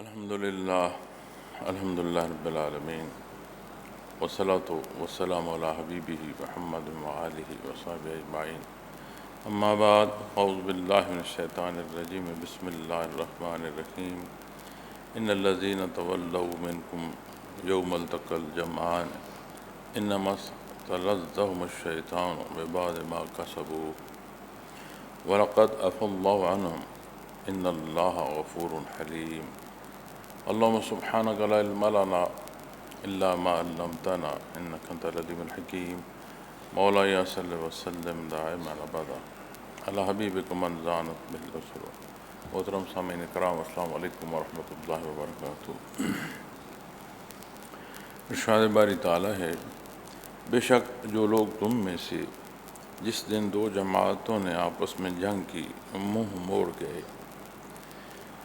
الحمدللہ رب العالمین والصلاة والسلام علی حبیبہ محمد وآلہ وصحبہ اجمعین اما بعد اعوذ باللہ من الشیطان الرجیم بسم اللہ الرحمن الرحیم ان الذین تولوا منکم یوم التقى الجمعان انما استلزهم الشیطان ببعض ما کسبوا ولقد عفا اللہ عنہم ان اللہ غفور حلیم اللهم سبحانك لا علم لنا إلا ما علمتنا إنك أنت العليم الحكيم مولاي صل وسلم دائما أبدا على حبيبك من زانت بالأسر. محترم سامعین کرام، السلام علیکم ورحمۃ اللہ وبرکاتہ. ارشاد باری تعالیٰ ہے، بے شک جو لوگ تم میں سے جس دن دو جماعتوں نے آپس میں جنگ کی منہ موڑ گئے،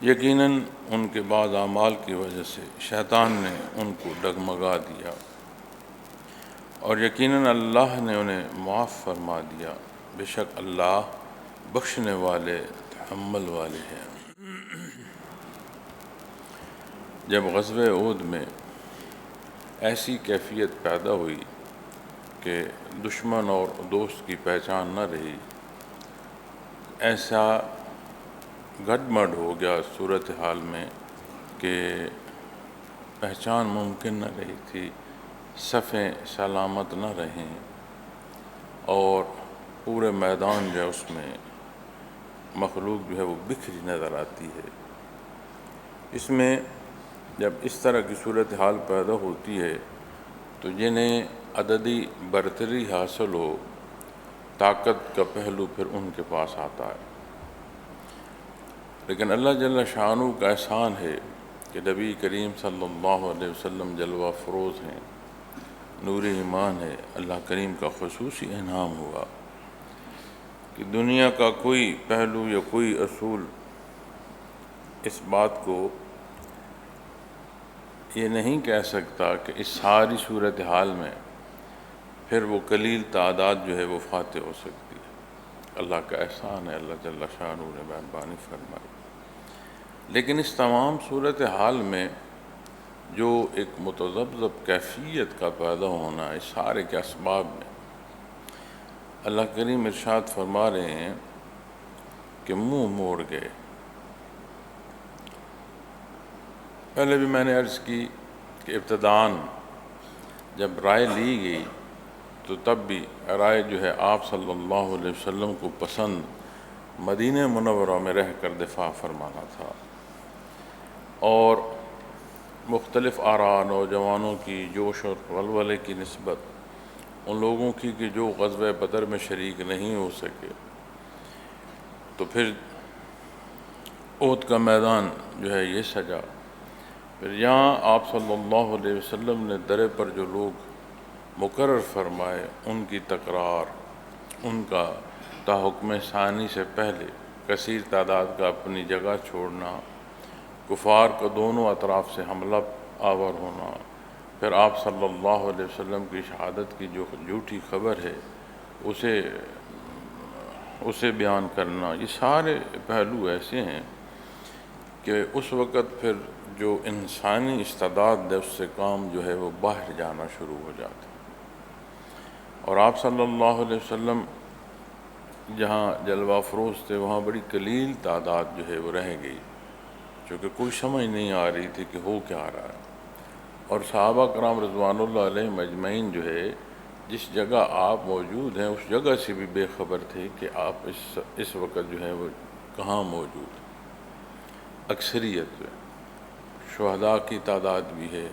یقیناً ان کے بعض اعمال کی وجہ سے شیطان نے ان کو ڈگمگا دیا، اور یقیناً اللہ نے انہیں معاف فرما دیا، بے شک اللہ بخشنے والے تحمل والے ہیں. جب غزوہ احد میں ایسی کیفیت پیدا ہوئی کہ دشمن اور دوست کی پہچان نہ رہی، ایسا گڈمڈ ہو گیا صورتحال میں کہ پہچان ممکن نہ رہی تھی، صفیں سلامت نہ رہیں، اور پورے میدان جو ہے اس میں مخلوق جو ہے وہ بکھری نظر آتی ہے. اس میں جب اس طرح کی صورتحال پیدا ہوتی ہے تو جنہیں عددی برتری حاصل ہو، طاقت کا پہلو پھر ان کے پاس آتا ہے. لیکن اللہ جل شانہ کا احسان ہے کہ نبی کریم صلی اللہ علیہ وسلم جلوہ فروز ہیں، نور ایمان ہے. اللہ کریم کا خصوصی انعام ہوا کہ دنیا کا کوئی پہلو یا کوئی اصول اس بات کو یہ نہیں کہہ سکتا کہ اس ساری صورتحال میں پھر وہ قلیل تعداد جو ہے وہ فاتح ہو سکتی ہے. اللہ کا احسان ہے، اللہ جل شانہ نے مہربانی فرمائی. لیکن اس تمام صورتحال میں جو ایک متذبذب کیفیت کا پیدا ہونا، اس سارے کے اسباب میں اللہ کریم ارشاد فرما رہے ہیں کہ منہ موڑ گئے. پہلے بھی میں نے عرض کی کہ ابتداً جب رائے لی گئی تو تب بھی رائے جو ہے آپ صلی اللہ علیہ وسلم کو پسند مدینہ منورہ میں رہ کر دفاع فرمانا تھا، اور مختلف آراء، نوجوانوں کی جوش اور ولولے کی نسبت ان لوگوں کی کہ جو غزوہ بدر میں شریک نہیں ہو سکے، تو پھر احد کا میدان جو ہے یہ سجا. پھر یہاں آپ صلی اللہ علیہ وسلم نے درے پر جو لوگ مقرر فرمائے، ان کی تکرار، ان کا تحکم ثانی سے پہلے کثیر تعداد کا اپنی جگہ چھوڑنا، کفار کا دونوں اطراف سے حملہ آور ہونا، پھر آپ صلی اللہ علیہ وسلم کی شہادت کی جو جھوٹی خبر ہے اسے بیان کرنا، یہ سارے پہلو ایسے ہیں کہ اس وقت پھر جو انسانی استعداد ہے اس سے کام جو ہے وہ باہر جانا شروع ہو جاتا. اور آپ صلی اللہ علیہ وسلم جہاں جلوہ فروز تھے وہاں بڑی قلیل تعداد جو ہے وہ رہ گئی، چونکہ کوئی سمجھ نہیں آ رہی تھی کہ ہو کیا رہا ہے. اور صحابہ کرام رضوان اللہ علیہم اجمعین جو ہے جس جگہ آپ موجود ہیں اس جگہ سے بھی بے خبر تھے کہ آپ اس وقت جو ہے وہ کہاں موجود ہیں. اکثریت شہداء کی تعداد بھی ہے،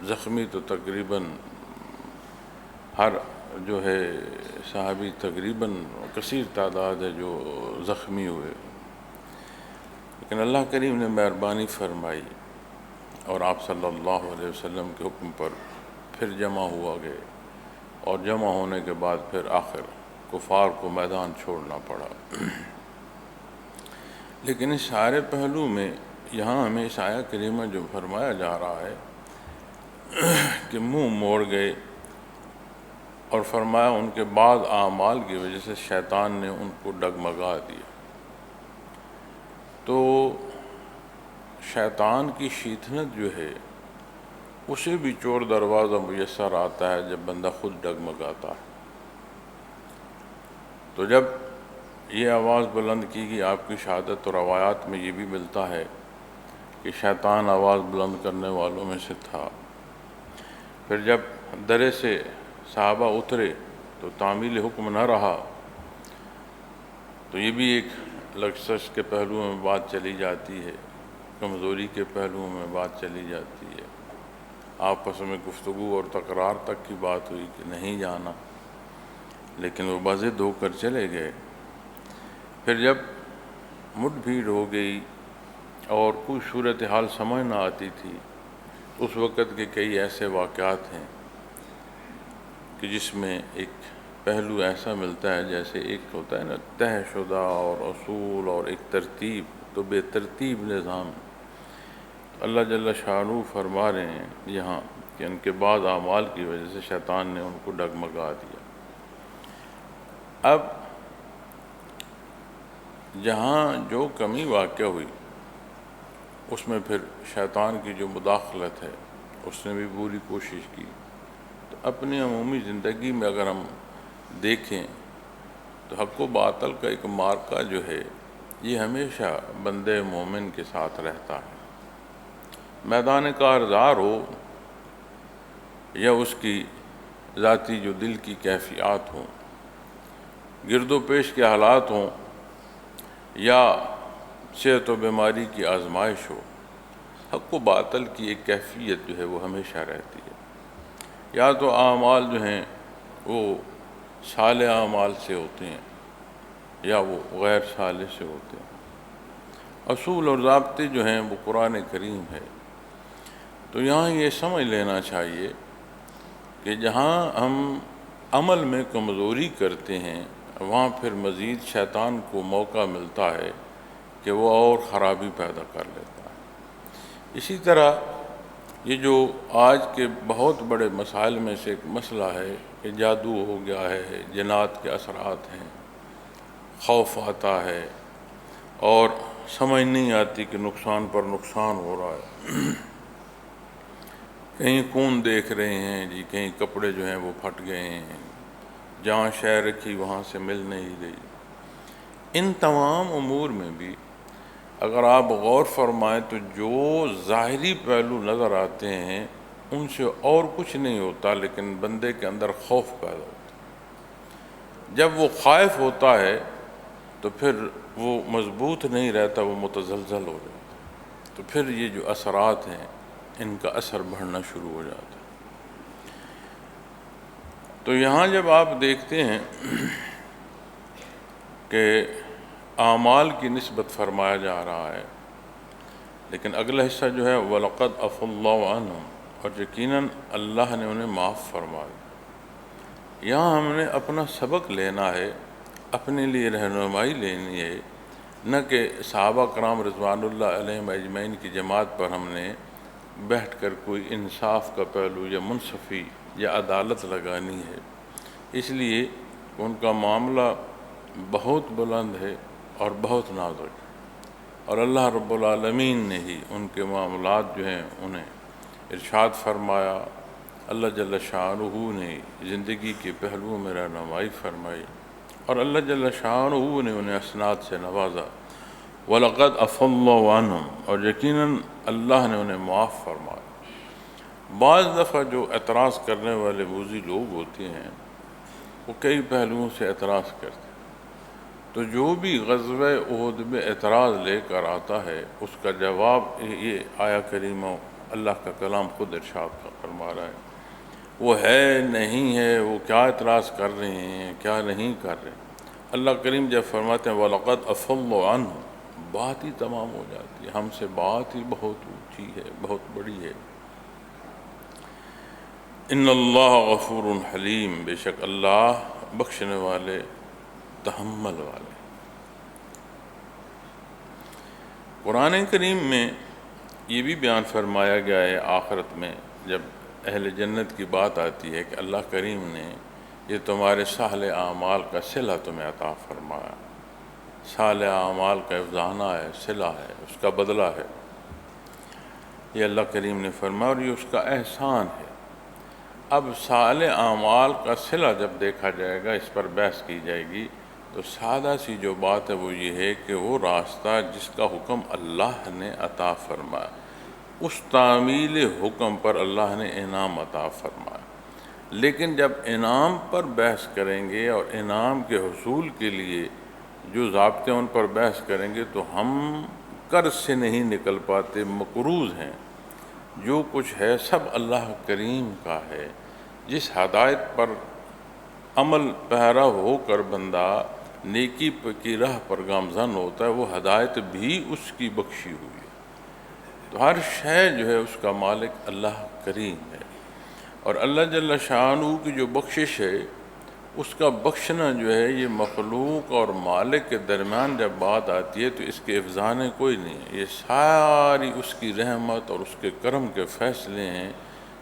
زخمی تو تقریباً ہر جو ہے صحابی تقریباً کثیر تعداد ہے جو زخمی ہوئے. لیکن اللہ کریم نے مہربانی فرمائی اور آپ صلی اللہ علیہ وسلم کے حکم پر پھر جمع ہوا گئے، اور جمع ہونے کے بعد پھر آخر کفار کو میدان چھوڑنا پڑا. لیکن اس سارے پہلو میں یہاں ہمیں اس آیہ کریمہ جو فرمایا جا رہا ہے کہ منہ موڑ گئے، اور فرمایا ان کے بعض اعمال کی وجہ سے شیطان نے ان کو ڈگمگا دیا. تو شیطان کی شیطنت جو ہے اسے بھی چور دروازہ میسر آتا ہے جب بندہ خود ڈگمگاتا ہے۔ تو جب یہ آواز بلند کی گئی آپ کی شہادت، اور روایات میں یہ بھی ملتا ہے کہ شیطان آواز بلند کرنے والوں میں سے تھا۔ پھر جب درے سے صحابہ اترے تو تعمیل حکم نہ رہا، تو یہ بھی ایک لغزش کے پہلوؤں میں بات چلی جاتی ہے، کمزوری کے پہلوؤں میں بات چلی جاتی ہے، آپس میں گفتگو اور تکرار تک کی بات ہوئی کہ نہیں جانا، لیکن وہ بضد ہو کر چلے گئے۔ پھر جب مٹ بھیڑ ہو گئی اور کوئی صورتحال سمجھ نہ آتی تھی، اس وقت کے کئی ایسے واقعات ہیں کہ جس میں ایک پہلو ایسا ملتا ہے جیسے ایک ہوتا ہے نا طے شدہ اور اصول اور ایک ترتیب، تو بے ترتیب نظام۔ اللہ جل شانہ فرما رہے ہیں یہاں کہ ان کے بعض اعمال کی وجہ سے شیطان نے ان کو ڈگمگا دیا۔ اب جہاں جو کمی واقع ہوئی اس میں پھر شیطان کی جو مداخلت ہے اس نے بھی پوری کوشش کی۔ تو اپنی عمومی زندگی میں اگر ہم دیکھیں تو حق و باطل کا ایک مارکہ جو ہے یہ ہمیشہ بندے مومن کے ساتھ رہتا ہے، میدان کارزار ہو یا اس کی ذاتی جو دل کی کیفیات ہوں، گرد و پیش کے حالات ہوں یا صحت و بیماری کی آزمائش ہو، حق و باطل کی ایک کیفیت جو ہے وہ ہمیشہ رہتی ہے۔ یا تو اعمال جو ہیں وہ صالح اعمال سے ہوتے ہیں یا وہ غیر صالح سے ہوتے ہیں۔ اصول اور ضابطے جو ہیں وہ قرآن کریم ہے۔ تو یہاں یہ سمجھ لینا چاہیے کہ جہاں ہم عمل میں کمزوری کرتے ہیں وہاں پھر مزید شیطان کو موقع ملتا ہے کہ وہ اور خرابی پیدا کر لیتا ہے۔ اسی طرح یہ جو آج کے بہت بڑے مسائل میں سے ایک مسئلہ ہے کہ جادو ہو گیا ہے، جنات کے اثرات ہیں، خوف آتا ہے اور سمجھ نہیں آتی کہ نقصان پر نقصان ہو رہا ہے، کہیں خون دیکھ رہے ہیں جی، کہیں کپڑے جو ہیں وہ پھٹ گئے ہیں، جہاں شے رکھی وہاں سے مل نہیں رہی۔ ان تمام امور میں بھی اگر آپ غور فرمائیں تو جو ظاہری پہلو نظر آتے ہیں ان سے اور کچھ نہیں ہوتا، لیکن بندے کے اندر خوف پیدا ہوتا ہے۔ جب وہ خائف ہوتا ہے تو پھر وہ مضبوط نہیں رہتا، وہ متزلزل ہو جاتا ہے، تو پھر یہ جو اثرات ہیں ان کا اثر بڑھنا شروع ہو جاتا ہے۔ تو یہاں جب آپ دیکھتے ہیں کہ اعمال کی نسبت فرمایا جا رہا ہے، لیکن اگلا حصہ جو ہے وَلَقَدْ عَفَا اللَّهُ عَنْهُمْ، اور یقیناً اللہ نے انہیں معاف فرمایا۔ یہاں ہم نے اپنا سبق لینا ہے، اپنے لیے رہنمائی لینی ہے، نہ کہ صحابہ کرام رضوان اللہ علیہم اجمعین کی جماعت پر ہم نے بیٹھ کر کوئی انصاف کا پہلو یا منصفی یا عدالت لگانی ہے۔ اس لیے ان کا معاملہ بہت بلند ہے اور بہت نازک ہے، اور اللہ رب العالمین نے ہی ان کے معاملات جو ہیں انہیں ارشاد فرمایا، اللہ جل شانہ نے زندگی کے پہلوؤں میں رہنمائی فرمائی، اور اللہ جل شانہ نے انہیں اسناد سے نوازا۔ وَلَقَدْ عَفَا اللَّهُ عَنْهُمْ، اور یقیناً اللہ نے انہیں معاف فرمایا۔ بعض دفعہ جو اعتراض کرنے والے موذی لوگ ہوتے ہیں وہ کئی پہلوؤں سے اعتراض کرتے ہیں، تو جو بھی غزوہ احد میں اعتراض لے کر آتا ہے اس کا جواب یہ آیا کریمہ اللہ کا کلام خود ارشاد فرما رہا ہے، وہ ہے نہیں ہے، وہ کیا اعتراض کر رہے ہیں کیا نہیں کر رہے ہیں۔ اللہ کریم جب فرماتے ہیں وَلَقَدْ عَفَا اللَّهُ عَنْهُمْ، بات ہی تمام ہو جاتی ہے، ہم سے بات ہی بہت اونچی ہے، بہت بڑی ہے۔ ان اللہ غفور حلیم، بے شک اللہ بخشنے والے تحمل والے۔ قرآن کریم میں یہ بھی بیان فرمایا گیا ہے آخرت میں جب اہل جنت کی بات آتی ہے کہ اللہ کریم نے یہ تمہارے صالح اعمال کا صلہ تمہیں عطا فرمایا۔ صالح اعمال کا افزانہ ہے، صلہ ہے، اس کا بدلہ ہے۔ یہ اللہ کریم نے فرمایا، اور یہ اس کا احسان ہے۔ اب صالح اعمال کا صلہ جب دیکھا جائے گا، اس پر بحث کی جائے گی، تو سادہ سی جو بات ہے وہ یہ ہے کہ وہ راستہ جس کا حکم اللہ نے عطا فرمایا، اس تعمیل حکم پر اللہ نے انعام عطا فرمایا۔ لیکن جب انعام پر بحث کریں گے اور انعام کے حصول کے لیے جو ضابطے ان پر بحث کریں گے، تو ہم قرض سے نہیں نکل پاتے، مقروض ہیں۔ جو کچھ ہے سب اللہ کریم کا ہے۔ جس ہدایت پر عمل پیرا ہو کر بندہ نیکی کی راہ پر گامزن ہوتا ہے، وہ ہدایت بھی اس کی بخشی ہوئی ہے۔ تو ہر شے جو ہے اس کا مالک اللہ کریم ہے، اور اللہ جل شانہ کی جو بخشش ہے، اس کا بخشنا جو ہے، یہ مخلوق اور مالک کے درمیان جب بات آتی ہے تو اس کے افزانے کوئی نہیں ہے۔ یہ ساری اس کی رحمت اور اس کے کرم کے فیصلے ہیں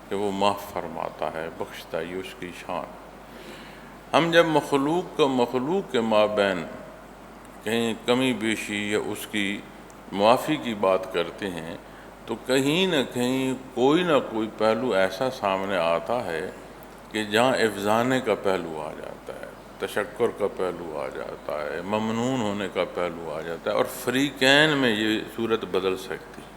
کہ وہ معاف فرماتا ہے، بخشتا ہے، یہ اس کی شان۔ ہم جب مخلوق کے مابین کہیں کمی بیشی یا اس کی معافی کی بات کرتے ہیں، تو کہیں نہ کہیں کوئی نہ کوئی پہلو ایسا سامنے آتا ہے کہ جہاں افزانے کا پہلو آ جاتا ہے، تشکر کا پہلو آ جاتا ہے، ممنون ہونے کا پہلو آ جاتا ہے، اور فریقین میں یہ صورت بدل سکتی ہے۔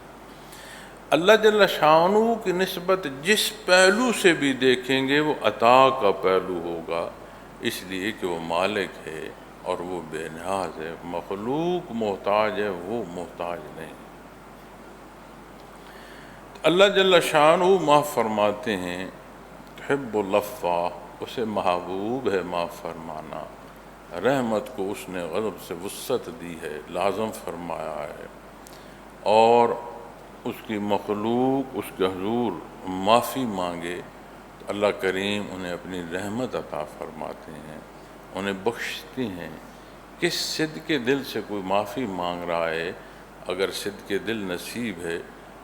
اللہ جل شانہ کی نسبت جس پہلو سے بھی دیکھیں گے وہ عطا کا پہلو ہوگا، اس لیے کہ وہ مالک ہے اور وہ بے نیاز ہے۔ مخلوق محتاج ہے، وہ محتاج نہیں۔ اللہ جل شانہ معاف فرماتے ہیں، تحب العفو، اسے محبوب ہے معاف فرمانا۔ رحمت کو اس نے غضب سے وسعت دی ہے، لازم فرمایا ہے، اور اس کی مخلوق اس کے حضور معافی مانگے تو اللہ کریم انہیں اپنی رحمت عطا فرماتے ہیں، انہیں بخشتے ہیں۔ کس صدق دل سے کوئی معافی مانگ رہا ہے، اگر صدق دل نصیب ہے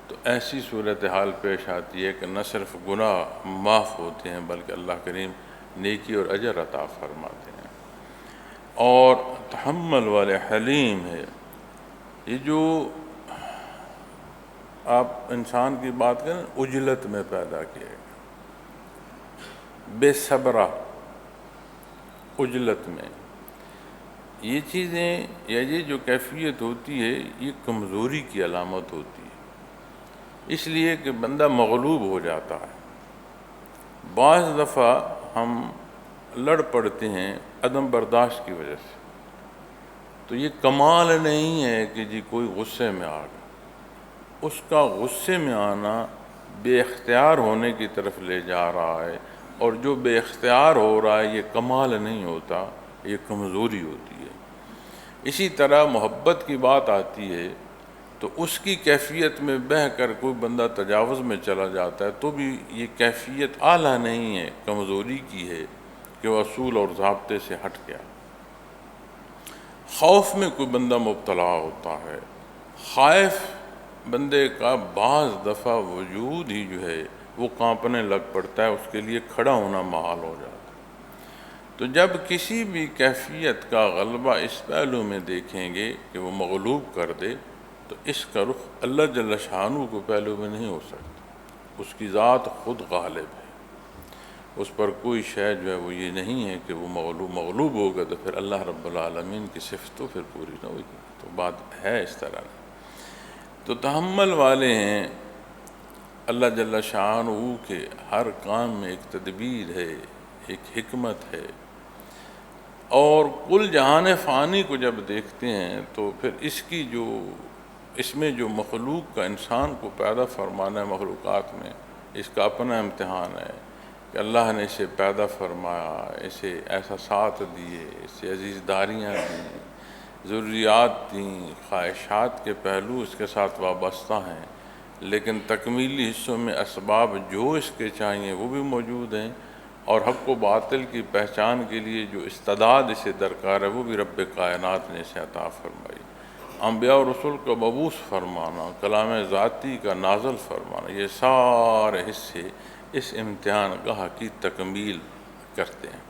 تو ایسی صورتحال پیش آتی ہے کہ نہ صرف گناہ معاف ہوتے ہیں بلکہ اللہ کریم نیکی اور اجر عطا فرماتے ہیں۔ اور تحمل والے حلیم ہے، یہ جو آپ انسان کی بات کریں، عجلت میں پیدا کیا گیا، بے صبرہ، عجلت میں، یہ چیزیں یا یہ جو کیفیت ہوتی ہے یہ کمزوری کی علامت ہوتی ہے، اس لیے کہ بندہ مغلوب ہو جاتا ہے۔ بعض دفعہ ہم لڑ پڑتے ہیں عدم برداشت کی وجہ سے، تو یہ کمال نہیں ہے کہ جی کوئی غصے میں آ گیا، اس کا غصے میں آنا بے اختیار ہونے کی طرف لے جا رہا ہے، اور جو بے اختیار ہو رہا ہے یہ کمال نہیں ہوتا، یہ کمزوری ہوتی ہے۔ اسی طرح محبت کی بات آتی ہے تو اس کی کیفیت میں بہہ کر کوئی بندہ تجاوز میں چلا جاتا ہے تو بھی یہ کیفیت اعلیٰ نہیں ہے، کمزوری کی ہے کہ وہ اصول اور ضابطے سے ہٹ گیا۔ خوف میں کوئی بندہ مبتلا ہوتا ہے، خائف بندے کا بعض دفعہ وجود ہی جو ہے وہ کانپنے لگ پڑتا ہے، اس کے لیے کھڑا ہونا محال ہو جاتا ہے۔ تو جب کسی بھی کیفیت کا غلبہ اس پہلو میں دیکھیں گے کہ وہ مغلوب کر دے، تو اس کا رخ اللہ جل شانہ کو پہلو میں نہیں ہو سکتا۔ اس کی ذات خود غالب ہے، اس پر کوئی شے جو ہے وہ یہ نہیں ہے کہ وہ مغلوب ہوگا تو پھر اللہ رب العالمین کی صفت تو پھر پوری نہ ہوگی۔ تو بات ہے اس طرح۔ تو تحمل والے ہیں اللہ جل شانہ کے، ہر کام میں ایک تدبیر ہے، ایک حکمت ہے، اور کل جہان فانی کو جب دیکھتے ہیں تو پھر اس میں جو مخلوق کا انسان کو پیدا فرمانا ہے، مخلوقات میں اس کا اپنا امتحان ہے کہ اللہ نے اسے پیدا فرمایا، اسے ایسا ساتھ دیے، اسے عزیز داریاں دیں، ضروریات دیں، خواہشات کے پہلو اس کے ساتھ وابستہ ہیں، لیکن تکمیلی حصوں میں اسباب جو اس کے چاہیے وہ بھی موجود ہیں، اور حق و باطل کی پہچان کے لیے جو استعداد اسے درکار ہے وہ بھی رب کائنات نے اسے عطا فرمائی۔ انبیاء و رسول کا مبعوث فرمانا، کلام ذاتی کا نازل فرمانا، یہ سارے حصے اس امتحان گاہ کی تکمیل کرتے ہیں۔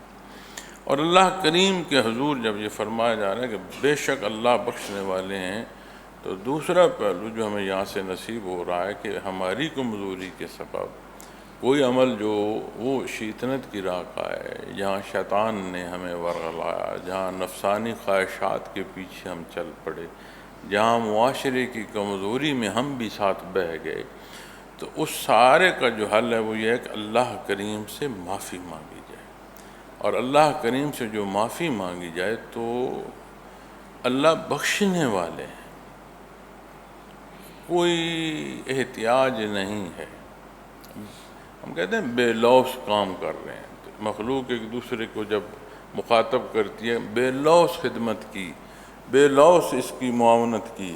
اور اللہ کریم کے حضور جب یہ فرمایا جا رہا ہے کہ بے شک اللہ بخشنے والے ہیں، تو دوسرا پہلو جو ہمیں یہاں سے نصیب ہو رہا ہے کہ ہماری کمزوری کے سبب کوئی عمل جو وہ شیطنت کی راہ کا ہے، جہاں شیطان نے ہمیں ورغلایا، جہاں نفسانی خواہشات کے پیچھے ہم چل پڑے، جہاں معاشرے کی کمزوری میں ہم بھی ساتھ بہہ گئے، تو اس سارے کا جو حل ہے وہ یہ ہے کہ اللہ کریم سے معافی مانگی جائے۔ اور اللہ کریم سے جو معافی مانگی جائے تو اللہ بخشنے والے ہیں، کوئی احتیاج نہیں ہے۔ ہم کہتے ہیں بے لوث کام کر رہے ہیں، تو مخلوق ایک دوسرے کو جب مخاطب کرتی ہے بے لوث خدمت کی، بے لوث اس کی معاونت کی،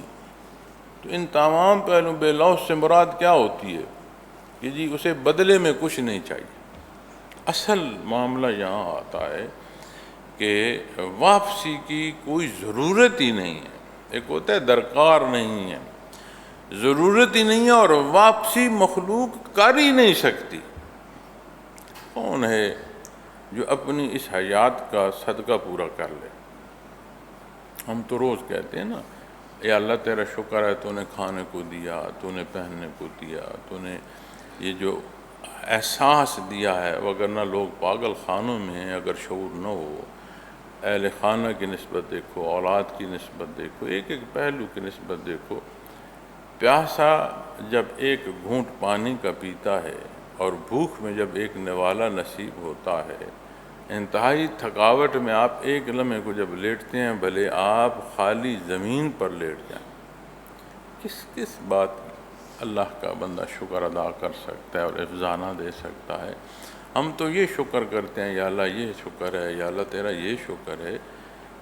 تو ان تمام پہلو بے لوث سے مراد کیا ہوتی ہے کہ جی اسے بدلے میں کچھ نہیں چاہیے۔ اصل معاملہ یہاں آتا ہے کہ واپسی کی کوئی ضرورت ہی نہیں ہے۔ ایک ہوتا ہے درکار نہیں ہے، ضرورت ہی نہیں ہے، اور واپسی مخلوق کر ہی نہیں سکتی۔ کون ہے جو اپنی اس حیات کا صدقہ پورا کر لے؟ ہم تو روز کہتے ہیں نا، یا اللہ تیرا شکر ہے تو نے کھانے کو دیا، تو نے پہننے کو دیا، تو نے یہ جو احساس دیا ہے، وگرنہ لوگ پاگل خانوں میں ہیں اگر شعور نہ ہو۔ اہل خانہ کی نسبت دیکھو، اولاد کی نسبت دیکھو، ایک ایک پہلو کی نسبت دیکھو۔ پیاسا جب ایک گھونٹ پانی کا پیتا ہے اور بھوک میں جب ایک نوالہ نصیب ہوتا ہے، انتہائی تھکاوٹ میں آپ ایک لمحے کو جب لیٹتے ہیں، بھلے آپ خالی زمین پر لیٹ جائیں، کس بات اللہ کا بندہ شکر ادا کر سکتا ہے اور افزانہ دے سکتا ہے؟ ہم تو یہ شکر کرتے ہیں، یا اللہ یہ شکر ہے، یا اللہ تیرا یہ شکر ہے۔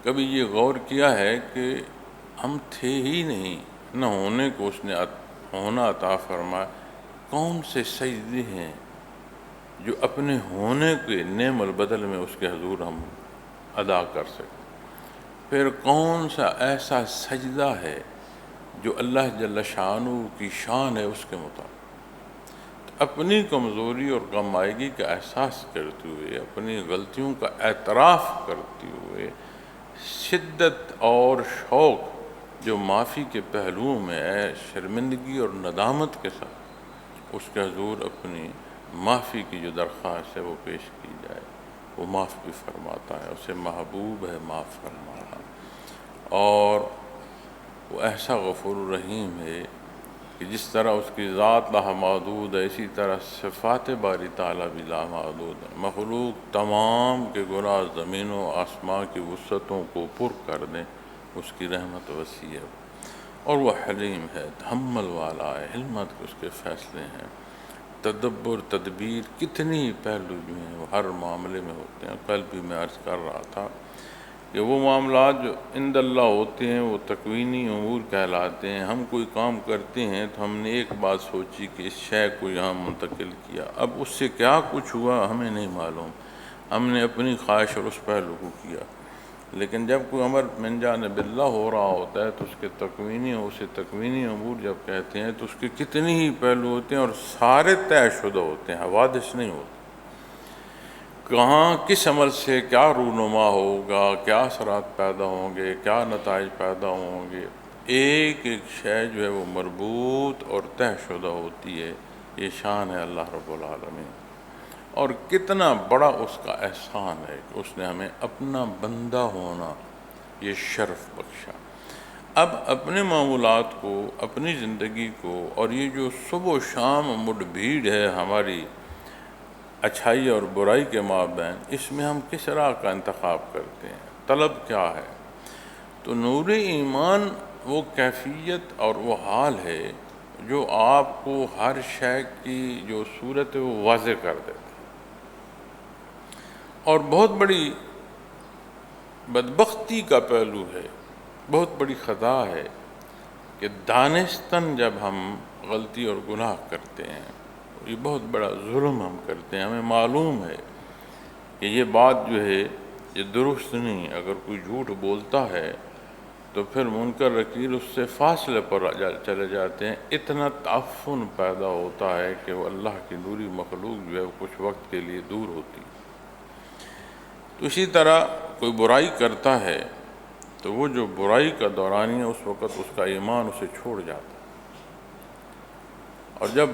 کبھی یہ غور کیا ہے کہ ہم تھے ہی نہیں، نہ ہونے کو اس نے ہونا عطا فرمایا۔ کون سے سجدے ہیں جو اپنے ہونے کے نعم البدل میں اس کے حضور ہم ادا کر سکیں؟ پھر کون سا ایسا سجدہ ہے جو اللہ جل شانہ کی شان ہے اس کے مطابق؟ اپنی کمزوری اور کم آئیگی کا احساس کرتے ہوئے، اپنی غلطیوں کا اعتراف کرتے ہوئے، شدت اور شوق جو معافی کے پہلوؤں میں ہے، شرمندگی اور ندامت کے ساتھ اس کے حضور اپنی معافی کی جو درخواست ہے وہ پیش کی جائے، وہ معاف بھی فرماتا ہے، اسے محبوب ہے معاف فرمانا۔ اور وہ ایسا غفور الرحیم ہے کہ جس طرح اس کی ذات لامحدود ہے، اسی طرح صفات باری تعالیٰ بھی لامحدود ہے۔ مخلوق تمام کے گناہ زمین و آسمان کی وسعتوں کو پر کر دیں، اس کی رحمت وسیع ہے، اور وہ حلیم ہے، تحمل والا ہے، حلمت کے اس کے فیصلے ہیں۔ تدبر، تدبیر، کتنی پہلو جو ہیں وہ ہر معاملے میں ہوتے ہیں۔ کل بھی میں عرض کر رہا تھا کہ وہ معاملات جو عند اللہ ہوتے ہیں وہ تکوینی امور کہلاتے ہیں۔ ہم کوئی کام کرتے ہیں تو ہم نے ایک بات سوچی کہ اس شے کو یہاں منتقل کیا، اب اس سے کیا کچھ ہوا ہمیں نہیں معلوم، ہم نے اپنی خواہش اور اس پہلو کو کیا۔ لیکن جب کوئی امر من جانب اللہ ہو رہا ہوتا ہے تو اس کے اسے تکوینی امور جب کہتے ہیں تو اس کے کتنی ہی پہلو ہوتے ہیں، اور سارے طے شدہ ہوتے ہیں، حوادث نہیں ہوتے۔ کہاں کس عمل سے کیا رونما ہوگا، کیا اثرات پیدا ہوں گے، کیا نتائج پیدا ہوں گے، ایک ایک شے جو ہے وہ مربوط اور طے شدہ ہوتی ہے۔ یہ شان ہے اللہ رب العالمین، اور کتنا بڑا اس کا احسان ہے کہ اس نے ہمیں اپنا بندہ ہونا یہ شرف بخشا۔ اب اپنے معمولات کو، اپنی زندگی کو، اور یہ جو صبح و شام مڈ بھیڑ ہے ہماری اچھائی اور برائی کے مابین، اس میں ہم کس راہ کا انتخاب کرتے ہیں؟ طلب کیا ہے؟ تو نور ایمان وہ کیفیت اور وہ حال ہے جو آپ کو ہر شے کی جو صورت ہے وہ واضح کر دیتا ہے۔ اور بہت بڑی بدبختی کا پہلو ہے، بہت بڑی خطا ہے کہ دانستاً جب ہم غلطی اور گناہ کرتے ہیں، یہ بہت بڑا ظلم ہم کرتے ہیں۔ ہمیں معلوم ہے کہ یہ بات جو ہے یہ درست نہیں۔ اگر کوئی جھوٹ بولتا ہے تو پھر منکر نکیر اس سے فاصلے پر چلے جاتے ہیں، اتنا تعفن پیدا ہوتا ہے کہ وہ اللہ کی نوری مخلوق جو ہے وہ کچھ وقت کے لیے دور ہوتی ہے۔ تو اسی طرح کوئی برائی کرتا ہے تو وہ جو برائی کا دورانیہ ہے اس وقت اس کا ایمان اسے چھوڑ جاتا ہے، اور جب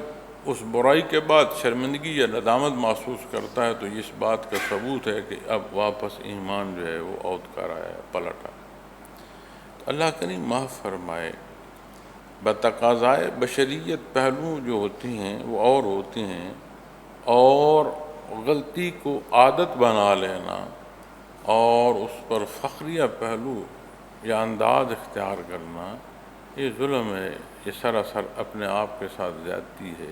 اس برائی کے بعد شرمندگی یا ندامت محسوس کرتا ہے تو یہ اس بات کا ثبوت ہے کہ اب واپس ایمان جو ہے وہ عود کر آیا ہے، پلٹ آیا۔ تو اللہ کریم معاف فرمائے، بتقاضائے بشریت پہلو جو ہوتی ہیں وہ اور ہوتی ہیں، اور غلطی کو عادت بنا لینا اور اس پر فخریہ پہلو یا انداز اختیار کرنا یہ ظلم ہے، یہ سراسر اپنے آپ کے ساتھ زیادتی ہے،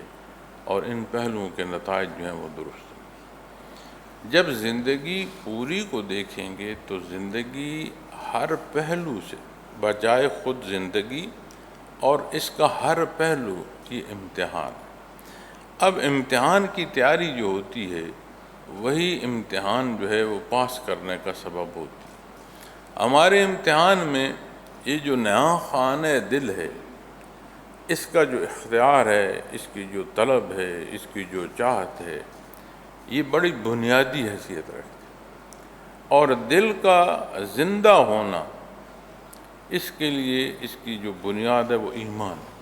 اور ان پہلوؤں کے نتائج جو ہیں وہ درست ہیں۔ جب زندگی پوری کو دیکھیں گے تو زندگی ہر پہلو سے بجائے خود زندگی اور اس کا ہر پہلو یہ امتحان ہے۔ اب امتحان کی تیاری جو ہوتی ہے وہی امتحان جو ہے وہ پاس کرنے کا سبب ہوتی ہے۔ ہمارے امتحان میں یہ جو نیا خانہ دل ہے، اس کا جو اختیار ہے، اس کی جو طلب ہے، اس کی جو چاہت ہے، یہ بڑی بنیادی حیثیت رکھتی ہے، اور دل کا زندہ ہونا اس کے لیے اس کی جو بنیاد ہے وہ ایمان ہے۔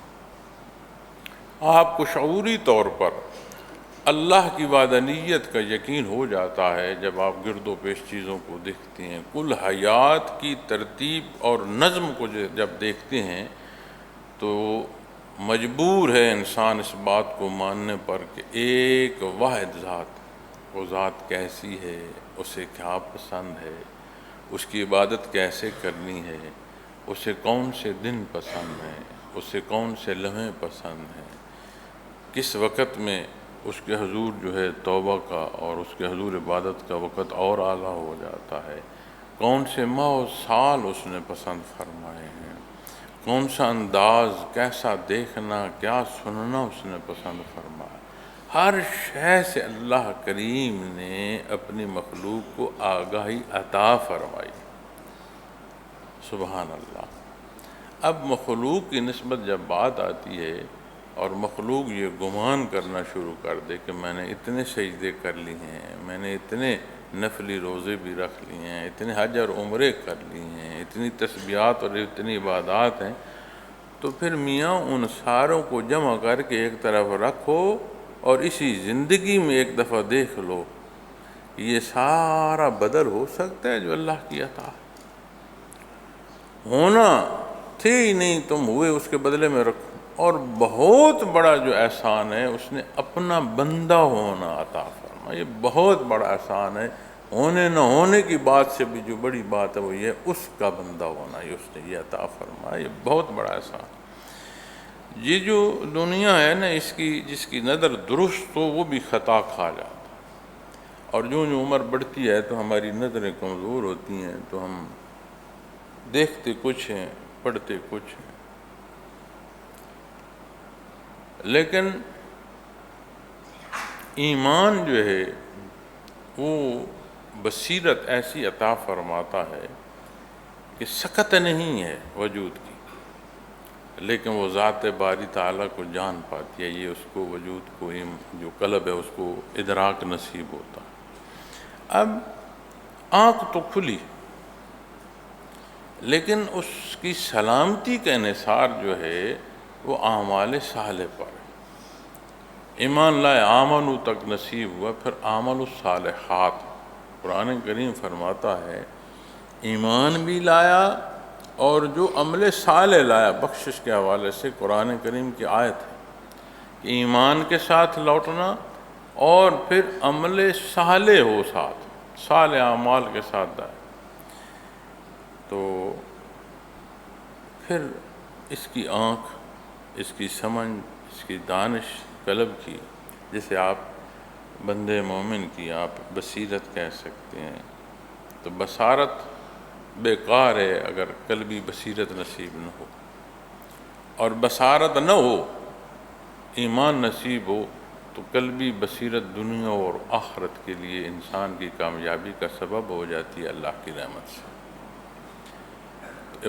آپ کو شعوری طور پر اللہ کی وحدانیت کا یقین ہو جاتا ہے جب آپ گرد و پیش چیزوں کو دیکھتے ہیں، کل حیات کی ترتیب اور نظم کو جب دیکھتے ہیں تو مجبور ہے انسان اس بات کو ماننے پر کہ ایک واحد ذات، وہ ذات کیسی ہے، اسے کیا پسند ہے، اس کی عبادت کیسے کرنی ہے، اسے کون سے دن پسند ہیں، اسے کون سے لمحے پسند ہیں، کس وقت میں اس کے حضور جو ہے توبہ کا اور اس کے حضور عبادت کا وقت اور اعلیٰ ہو جاتا ہے، کون سے ماہ و سال اس نے پسند فرمائے ہیں، کون سا انداز، کیسا دیکھنا، کیا سننا اس نے پسند فرمایا۔ ہر شے سے اللہ کریم نے اپنی مخلوق کو آگاہی عطا فرمائی، سبحان اللہ۔ اب مخلوق کی نسبت جب بات آتی ہے اور مخلوق یہ گمان کرنا شروع کر دے کہ میں نے اتنے سجدے کر لی ہیں، میں نے اتنے نفلی روزے بھی رکھ لیے ہیں، اتنے حج اور عمرے کر لی ہیں، اتنی تسبیحات اور اتنی عبادات ہیں، تو پھر میاں ان ساروں کو جمع کر کے ایک طرف رکھو اور اسی زندگی میں ایک دفعہ دیکھ لو کہ یہ سارا بدل ہو سکتا ہے جو اللہ کی عطا ہے؟ ہونا تھے ہی نہیں، تم ہوئے، اس کے بدلے میں رکھو۔ اور بہت بڑا جو احسان ہے اس نے اپنا بندہ ہونا عطا فرمایا، یہ بہت بڑا احسان ہے۔ ہونے نہ ہونے کی بات سے بھی جو بڑی بات ہے وہ یہ اس کا بندہ ہونا، یہ اس نے یہ عطا فرمایا، یہ بہت بڑا احسان۔ یہ جو دنیا ہے نا، جس کی نظر درست ہو وہ بھی خطا کھا جاتا، اور جو عمر بڑھتی ہے تو ہماری نظریں کمزور ہوتی ہیں، تو ہم دیکھتے کچھ ہیں، پڑھتے کچھ ہیں، لیکن ایمان جو ہے وہ بصیرت ایسی عطا فرماتا ہے کہ سکت نہیں ہے وجود کی، لیکن وہ ذات باری تعالیٰ کو جان پاتی ہے، یہ اس کو وجود کو جو قلب ہے اس کو ادراک نصیب ہوتا ہے۔ اب آنکھ تو کھلی، لیکن اس کی سلامتی کا انحصار جو ہے وہ اعمال صالح پر ہے۔ ایمان لائے آمنو تک نصیب ہوا، پھر عمل الصالحات۔ قرآن کریم فرماتا ہے ایمان بھی لایا اور جو عمل صالح لایا، بخشش کے حوالے سے قرآن کریم کی آیت ہے کہ ایمان کے ساتھ لوٹنا اور پھر عمل صالح ہو ساتھ، صالح اعمال کے ساتھ دائیں، تو پھر اس کی آنکھ، اس کی سمجھ، اس کی دانش قلب کی، جسے آپ بندے مومن کی آپ بصیرت کہہ سکتے ہیں، تو بصارت بیکار ہے اگر قلبی بصیرت نصیب نہ ہو، اور بصارت نہ ہو، ایمان نصیب ہو، تو قلبی بصیرت دنیا اور آخرت کے لیے انسان کی کامیابی کا سبب ہو جاتی ہے اللہ کی رحمت سے۔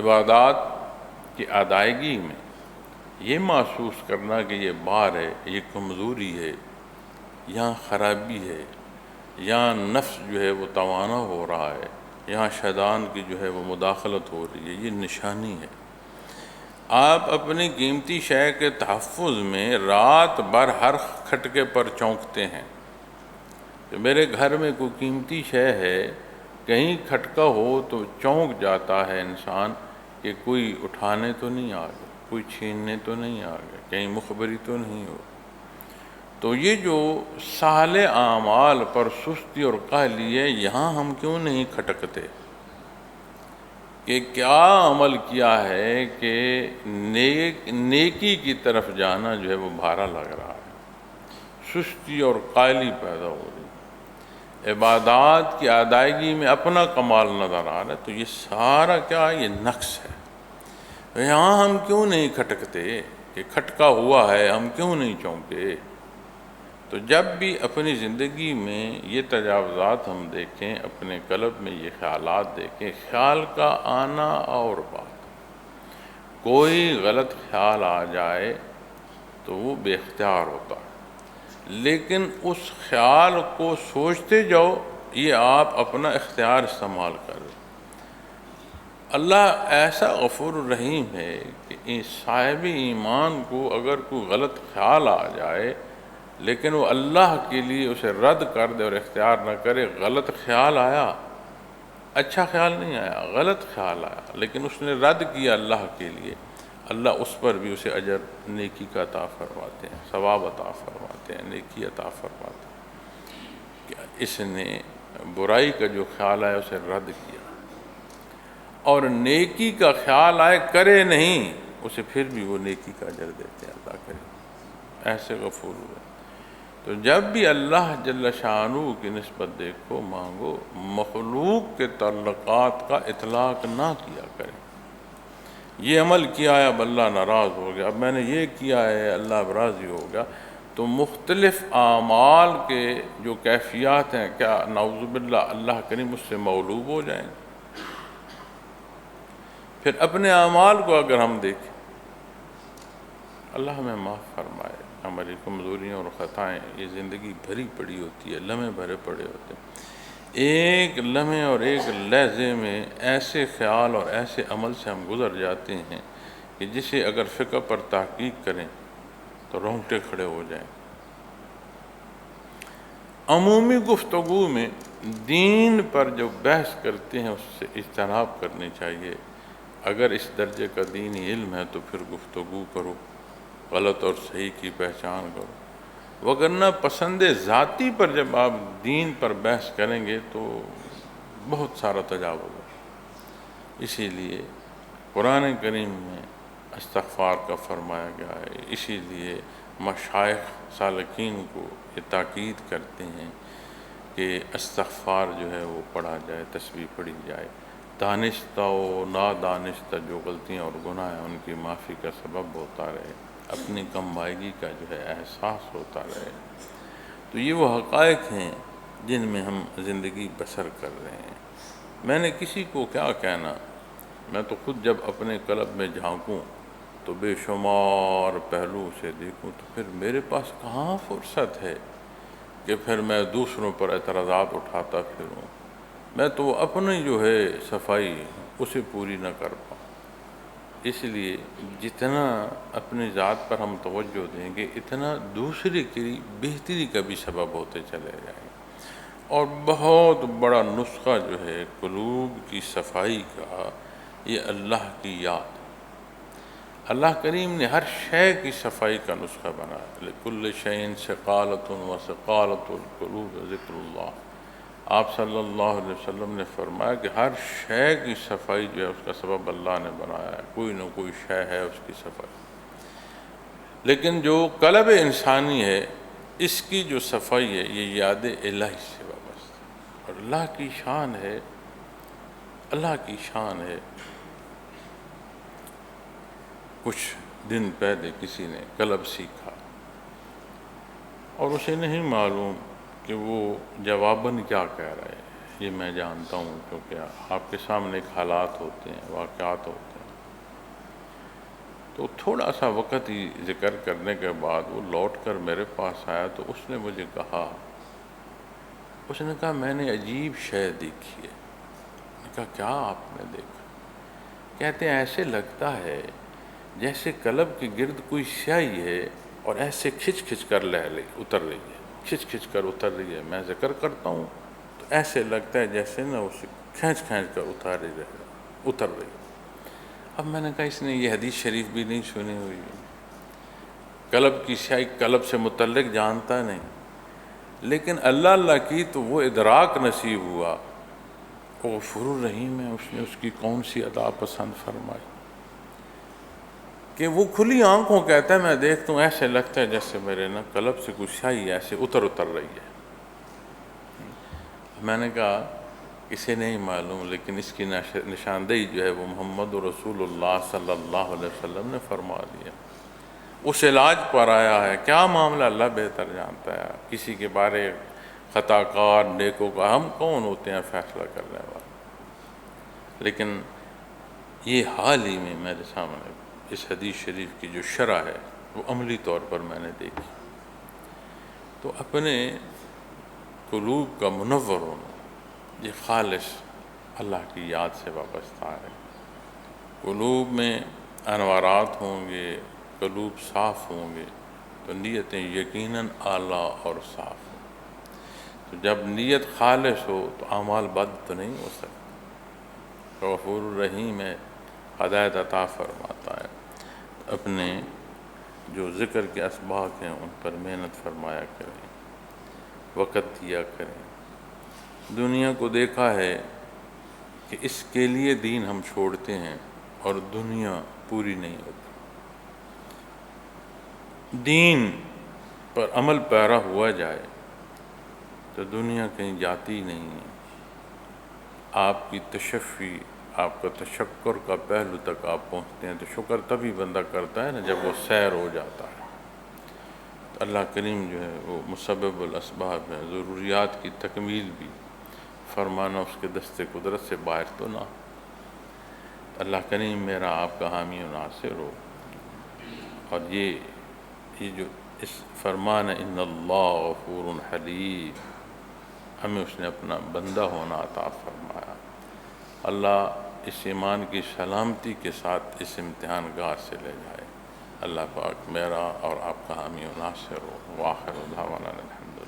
عبادات کی ادائیگی میں یہ محسوس کرنا کہ یہ بار ہے، یہ کمزوری ہے، یہاں خرابی ہے، یہاں نفس جو ہے وہ توانا ہو رہا ہے، یہاں شیطان کی جو ہے وہ مداخلت ہو رہی ہے، یہ نشانی ہے۔ آپ اپنی قیمتی شے کے تحفظ میں رات بھر ہر کھٹکے پر چونکتے ہیں کہ میرے گھر میں کوئی قیمتی شے ہے، کہیں کھٹکا ہو تو چونک جاتا ہے انسان کہ کوئی اٹھانے تو نہیں آ گیا، کوئی چھیننے تو نہیں آ گیا، کہیں مخبری تو نہیں ہو۔ تو یہ جو صالح اعمال پر سستی اور کاہلی ہے، یہاں ہم کیوں نہیں کھٹکتے کہ کیا عمل کیا ہے کہ نیکی کی طرف جانا جو ہے وہ بھارا لگ رہا ہے، سستی اور قائلی پیدا ہو رہی ہے، عبادات کی ادائیگی میں اپنا کمال نظر آ رہا ہے۔ تو یہ سارا کیا ہے؟ یہ نقص ہے۔ یہاں ہم کیوں نہیں کھٹکتے کہ کھٹکا ہوا ہے، ہم کیوں نہیں چونکے؟ تو جب بھی اپنی زندگی میں یہ تجاوزات ہم دیکھیں، اپنے قلب میں یہ خیالات دیکھیں، خیال کا آنا اور بات، کوئی غلط خیال آ جائے تو وہ بے اختیار ہوتا ہے، لیکن اس خیال کو سوچتے جاؤ، یہ آپ اپنا اختیار استعمال کر رہے۔ اللہ ایسا غفور الرحیم ہے کہ صاحب ایمان کو اگر کوئی غلط خیال آ جائے لیکن وہ اللہ کے لیے اسے رد کر دے اور اختیار نہ کرے، غلط خیال آیا، اچھا خیال نہیں آیا، غلط خیال آیا، لیکن اس نے رد کیا اللہ کے لیے، اللہ اس پر بھی اسے اجر نیکی کا عطا فرماتے ہیں، ثواب عطا فرماتے ہیں، نیکی عطا فرماتے ہیں کہ اس نے برائی کا جو خیال آیا اسے رد کیا، اور نیکی کا خیال آئے کرے نہیں، اسے پھر بھی وہ نیکی کا اجر دیتے ہیں، اللہ کرے، ایسے غفور ہوئے۔ تو جب بھی اللہ جل شانہ کی نسبت دیکھو، مانگو، مخلوق کے تعلقات کا اطلاق نہ کیا کریں۔ یہ عمل کیا ہے اب اللہ ناراض ہو گیا، اب میں نے یہ کیا ہے اللہ اب راضی ہو گیا۔ تو مختلف اعمال کے جو کیفیات ہیں، کیا نعوذ باللہ اللہ کریم اس سے مغلوب ہو جائیں؟ پھر اپنے اعمال کو اگر ہم دیکھیں، اللہ ہمیں معاف فرمائے، ہماری کمزوریاں اور خطائیں، یہ زندگی بھری پڑی ہوتی ہے، لمحے بھرے پڑے ہوتے ہیں، ایک لمحے اور ایک لحظے میں ایسے خیال اور ایسے عمل سے ہم گزر جاتے ہیں کہ جسے اگر فقہ پر تحقیق کریں تو رونگٹے کھڑے ہو جائیں۔ عمومی گفتگو میں دین پر جو بحث کرتے ہیں اس سے اجتناب کرنی چاہیے۔ اگر اس درجے کا دینی علم ہے تو پھر گفتگو کرو، غلط اور صحیح کی پہچان کرو، وگرنہ پسند ذاتی پر جب آپ دین پر بحث کریں گے تو بہت سارا تجاوز ہے۔ اسی لیے قرآن کریم میں استغفار کا فرمایا گیا ہے، اسی لیے مشائخ سالکین کو یہ تاکید کرتے ہیں کہ استغفار جو ہے وہ پڑھا جائے، تسبیح پڑھی جائے، دانستہ و نادانستہ جو غلطیاں اور گناہ ہیں ان کی معافی کا سبب ہوتا رہے، اپنی کم مائگی کا جو ہے احساس ہوتا رہے۔ تو یہ وہ حقائق ہیں جن میں ہم زندگی بسر کر رہے ہیں۔ میں نے کسی کو کیا کہنا، میں تو خود جب اپنے قلب میں جھانکوں تو بے شمار پہلو سے دیکھوں تو پھر میرے پاس کہاں فرصت ہے کہ پھر میں دوسروں پر اعتراضات اٹھاتا پھروں۔ میں تو اپنی جو ہے صفائی اسے پوری نہ کر پاؤں۔ اس لیے جتنا اپنی ذات پر ہم توجہ دیں گے اتنا دوسرے کی بہتری کا بھی سبب ہوتے چلے جائیں گے۔ اور بہت بڑا نسخہ جو ہے قلوب کی صفائی کا، یہ اللہ کی یاد۔ اللہ کریم نے ہر شے کی صفائی کا نسخہ بنایا، لِكُلِّ شَيْءٍ سِقَالَةٌ وَسِقَالَةُ الْقُلُوبِ ذِكْرُ اللّہ۔ آپ صلی اللہ علیہ وسلم نے فرمایا کہ ہر شے کی صفائی جو ہے اس کا سبب اللہ نے بنایا ہے، کوئی نہ کوئی شے ہے اس کی صفائی، لیکن جو قلب انسانی ہے اس کی جو صفائی ہے یہ یاد الہی سے وابستہ ہے، اور اللہ کی شان ہے، اللہ کی شان ہے۔ کچھ دن پہلے کسی نے قلب سیکھا اور اسے نہیں معلوم کہ وہ جواباً کیا کہہ رہے ہیں، یہ میں جانتا ہوں کیونکہ آپ کے سامنے ایک حالات ہوتے ہیں، واقعات ہوتے ہیں۔ تو تھوڑا سا وقت ہی ذکر کرنے کے بعد وہ لوٹ کر میرے پاس آیا تو اس نے مجھے کہا، اس نے کہا میں نے عجیب شے دیکھی ہے۔ کہا کیا آپ نے دیکھا؟ کہتے ہیں ایسے لگتا ہے جیسے قلب کے گرد کوئی سیاہی ہے اور ایسے کھچ کھچ کر اتر رہی ہے، کھچ کھچ کر اتر رہی ہے۔ میں ذکر کرتا ہوں تو ایسے لگتا ہے جیسے نا اسے کھینچ کھینچ کر اتر رہی ہے۔ اب میں نے کہا اس نے یہ حدیث شریف بھی نہیں سنی ہوئی ہے، قلب کی سیاہی قلب سے متعلق جانتا نہیں، لیکن اللہ کی تو وہ ادراک نصیب ہوا، وہ غفور الرحیم ہے، اس نے اس کی کون سی ادا پسند فرمائی کہ وہ کھلی آنکھوں کہتا ہے میں دیکھتا ہوں ایسے لگتا ہے جیسے میرے نا قلب سے کچھ سیاہی ایسے اتر رہی ہے۔ میں نے کہا اسے نہیں معلوم، لیکن اس کی نشاندہی جو ہے وہ محمد رسول اللہ صلی اللہ علیہ وسلم نے فرما دیا۔ اس علاج پر آیا ہے، کیا معاملہ اللہ بہتر جانتا ہے، کسی کے بارے خطا کار نیکوں کا ہم کون ہوتے ہیں فیصلہ کرنے والے؟ لیکن یہ حال ہی میں میرے سامنے اس حدیث شریف کی جو شرح ہے وہ عملی طور پر میں نے دیکھی، تو اپنے قلوب کا منور ہونا یہ خالص اللہ کی یاد سے وابستہ ہے۔ قلوب میں انوارات ہوں گے، قلوب صاف ہوں گے تو نیتیں یقیناً اعلیٰ اور صاف ہوں۔ تو جب نیت خالص ہو تو اعمال بد تو نہیں ہو سکتے۔ غفور الرحیم ہے، ہدایت عطا فرماتا ہے۔ اپنے جو ذکر کے اسباق ہیں ان پر محنت فرمایا کریں، وقت دیا کریں۔ دنیا کو دیکھا ہے کہ اس کے لیے دین ہم چھوڑتے ہیں اور دنیا پوری نہیں ہوتی۔ دین پر عمل پیرا ہوا جائے تو دنیا کہیں جاتی نہیں ہے۔ آپ کی تشفی، آپ کا تشکر کا پہلو تک آپ پہنچتے ہیں تو شکر تبھی بندہ کرتا ہے نا جب وہ سیر ہو جاتا ہے۔ تو اللہ کریم جو ہے وہ مسبب الاسباب ہے، ضروریات کی تکمیل بھی فرمانا اس کے دست قدرت سے باہر تو نہ۔ اللہ کریم میرا آپ کا حامی و ناصر ہو، اور یہ جو اس فرمان ان اللہ غفور حلیم، ہمیں اس نے اپنا بندہ ہونا عطا فرمایا۔ اللہ اس ایمان کی سلامتی کے ساتھ اس امتحان گاہ سے لے جائے۔ اللہ پاک میرا اور آپ کا حامی و ناصر ہو۔ وآخر دعوانا الحمدللہ۔